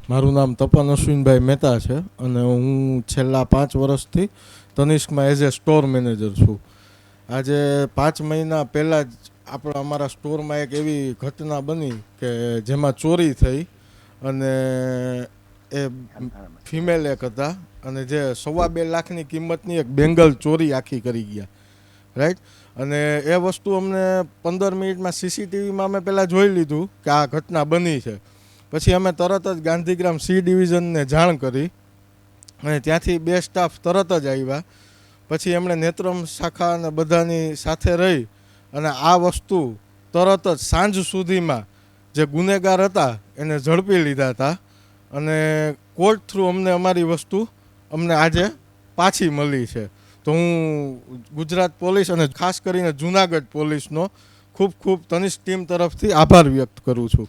મારું નામ તપન અશ્વિનભાઈ મહેતા છે અને હું છેલ્લા 5 વર્ષથી તનિષ્કમાં એઝ એ સ્ટોર મેનેજર છું. આજે 5 મહિના પહેલાં જ અમારા સ્ટોરમાં એક એવી ઘટના બની કે જેમાં ચોરી થઈ અને એ ફિમેલ એક હતા અને જે 2.25 લાખની કિંમતની એક બેંગલ ચોરી આખી કરી ગયા, રાઈટ. અને એ વસ્તુ અમને 15 મિનિટમાં સીસીટીવીમાં અમે પહેલાં જોઈ લીધું કે આ ઘટના બની છે. પછી અમે તરત જ ગાંધીગ્રામ સી ડિવિઝનને જાણ કરી અને ત્યાંથી 2 સ્ટાફ તરત જ આવ્યા. પછી એમણે નેત્રમ શાખા અને બધાની સાથે રહી અને આ વસ્તુ તરત જ સાંજ સુધીમાં જે ગુનેગાર હતા એને ઝડપી લીધા હતા અને કોર્ટ થ્રુ અમને અમારી વસ્તુ અમને આજે પાછી મળી છે. તો હું ગુજરાત પોલીસ અને ખાસ કરીને જૂનાગઢ પોલીસનો ખૂબ ખૂબ તનિષ્ક ટીમ તરફથી આભાર વ્યક્ત કરું છું.